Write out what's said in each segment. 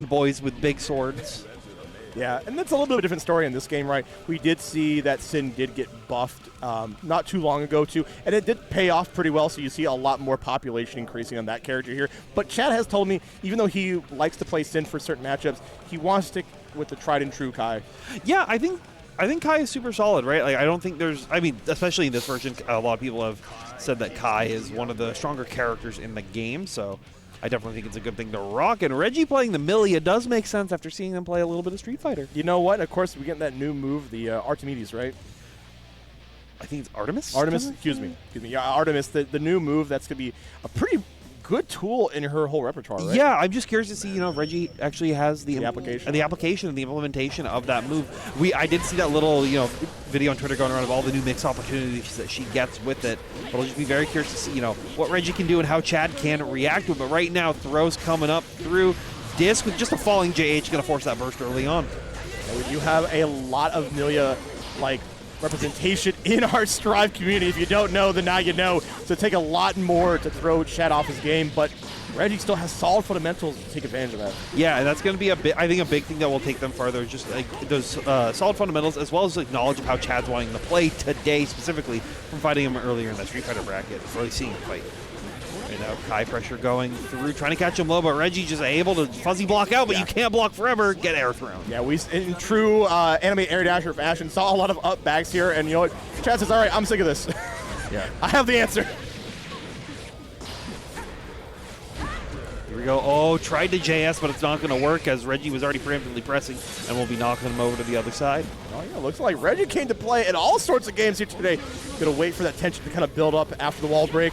the boys with big swords. Yeah, and that's a little bit of a different story in this game, right? We did see that Sin did get buffed not too long ago, too, and it did pay off pretty well, so you see a lot more population increasing on that character here. But Chad has told me, even though he likes to play Sin for certain matchups, he wants to stick with the tried and true Kai. Yeah, I think Kai is super solid, right? Like, I don't think there's, I mean, especially in this version, a lot of people have said that Kai is one of the stronger characters in the game, so I definitely think it's a good thing to rock. And Reggie playing the Millia does make sense after seeing him play a little bit of Street Fighter. You know what? Of course, we get that new move, the Archimedes, right? I think it's Artemis? Artemis, excuse me. Yeah, Artemis, the new move that's going to be a pretty good tool in her whole repertoire, right? Yeah, I'm just curious to see, if Reggie actually has the application and the implementation of that move. I did see that little, video on Twitter going around of all the new mix opportunities that she gets with it. But I'll just be very curious to see, what Reggie can do and how Chad can react to it. But right now, throws coming up through disc with just a falling JH, going to force that burst early on. And you have a lot of Millia, representation in our Strive community. If you don't know, then now you know. So take a lot more to throw Chad off his game, but Reggie still has solid fundamentals to take advantage of that. Yeah, and that's going to be I think a big thing that will take them farther, just those solid fundamentals, as well as knowledge of how Chad's wanting to play today, specifically from fighting him earlier in that Street Fighter bracket, really seeing him fight. Right now, Kai pressure going through, trying to catch him low, but Reggie just able to fuzzy block out, but you can't block forever, get air thrown. Yeah, we, in true anime air dasher fashion, saw a lot of up backs here, and you know what? Chad says, all right, I'm sick of this. Yeah. I have the answer. Here we go. Oh, tried to JS, but it's not going to work as Reggie was already preemptively pressing, and we'll be knocking him over to the other side. Oh, yeah, looks like Reggie came to play in all sorts of games here today. Going to wait for that tension to kind of build up after the wall break.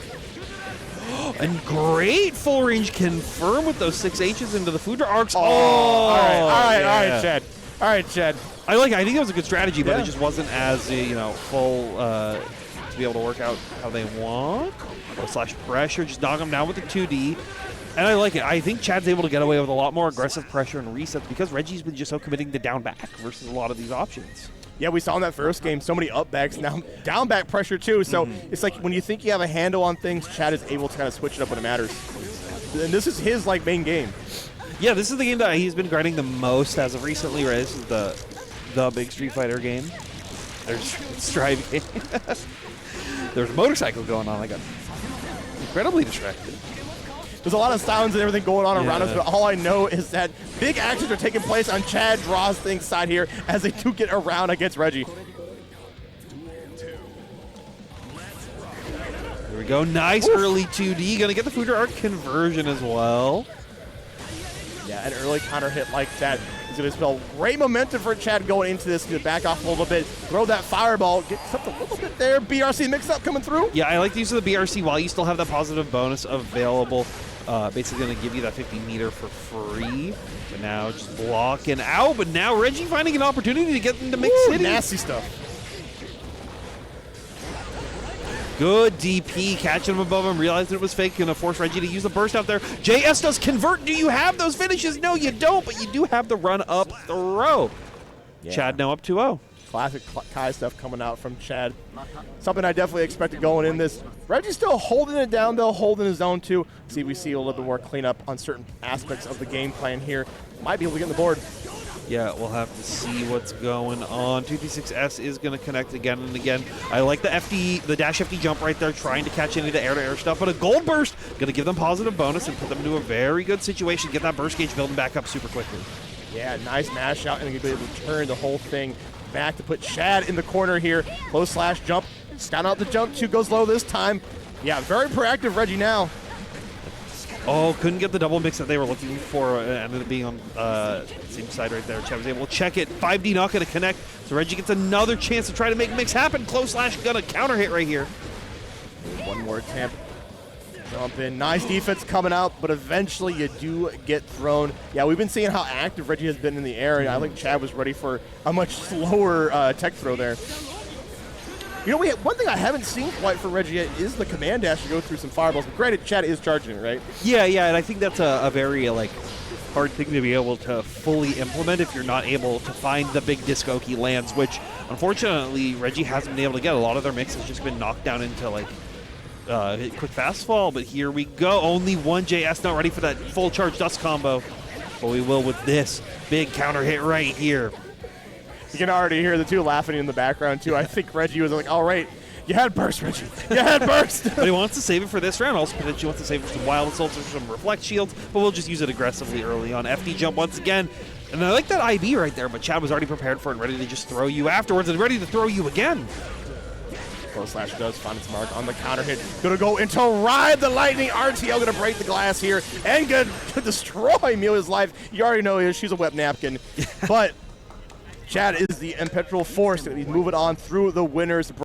And great full range confirm with those 6 H's into the food arcs. Oh, all right, Chad. All right, Chad. I think that was a good strategy, but it just wasn't as full to be able to work out how they want. Slash pressure, just knock them down with the 2D. And I like it. I think Chad's able to get away with a lot more aggressive pressure and resets because Reggie's been just so committing to down back versus a lot of these options. Yeah, we saw in that first game so many up backs, now down back pressure too. So it's like when you think you have a handle on things, Chad is able to kind of switch it up when it matters. And this is his main game. Yeah, this is the game that he's been grinding the most as of recently, right? This is the big Street Fighter game. There's Strive game. There's a motorcycle going on. I got incredibly distracted. There's a lot of sounds and everything going on around us, but all I know is that big actions are taking place on ChadDrawsThings side here as they do get around against Reggie. Here we go. Nice early 2D. Going to get the Fuder Arc conversion as well. Yeah, an early counter hit like that is going to spell great momentum for Chad going into this. Going to back off a little bit, throw that fireball, get something a little bit there. BRC mix-up coming through. Yeah, I like the use of the BRC while you still have that positive bonus available. Basically going to give you that 50 meter for free. But now just blocking out. But now Reggie finding an opportunity to get into Mix City. Nasty stuff. Good DP, catching him above him, realizing it was fake, going to force Reggie to use the burst out there. JS does convert. Do you have those finishes? No, you don't, but you do have the run-up throw. Yeah. Chad now up 2-0. Classic Kai stuff coming out from Chad. Something I definitely expected going in this. Reggie's still holding it down, though, holding his own, too. We see a little bit more cleanup on certain aspects of the game plan here. Might be able to get on the board. Yeah, we'll have to see what's going on. 236S is going to connect again and again. I like the FD, the dash FD jump right there, trying to catch any of the air-to-air stuff, but a gold burst going to give them positive bonus and put them into a very good situation. Get that burst gauge building back up super quickly. Yeah, nice mash out, and going to be able to turn the whole thing back to put Chad in the corner here. Low slash jump, scout out the jump, 2 goes low this time. Yeah, very proactive Reggie now. Oh, couldn't get the double mix that they were looking for. Ended up being on the same side right there. Chad was able to check it. 5D not going to connect. So Reggie gets another chance to try to make mix happen. Close slash going to counter hit right here. One more attempt. Jump in. Nice defense coming out, but eventually you do get thrown. Yeah, we've been seeing how active Reggie has been in the air. I think Chad was ready for a much slower tech throw there. You know, one thing I haven't seen quite for Reggie yet is the command dash to go through some fireballs. But granted, Chad is charging it, right? Yeah, and I think that's a very hard thing to be able to fully implement if you're not able to find the big disco key lands, which unfortunately Reggie hasn't been able to get. A lot of their mix has just been knocked down into quick fast fall. But here we go. Only one JS not ready for that full charge dust combo. but we will with this big counter hit right here. You can already hear the two laughing in the background, too. I think Reggie was like, all right, you had burst, Reggie. You had burst. But he wants to save it for this round. Also, potentially wants to save it for some wild assaults or some reflect shields, but we'll just use it aggressively early on. FD jump once again. And I like that IB right there, but Chad was already prepared for it and ready to just throw you afterwards and ready to throw you again. Pro Slash does find its mark on the counter hit. Gonna go into Ride the Lightning. RTL gonna break the glass here and gonna destroy Amelia's life. You already know she's a wet napkin. But Chad is the impetuous force. He's moving on through the winners.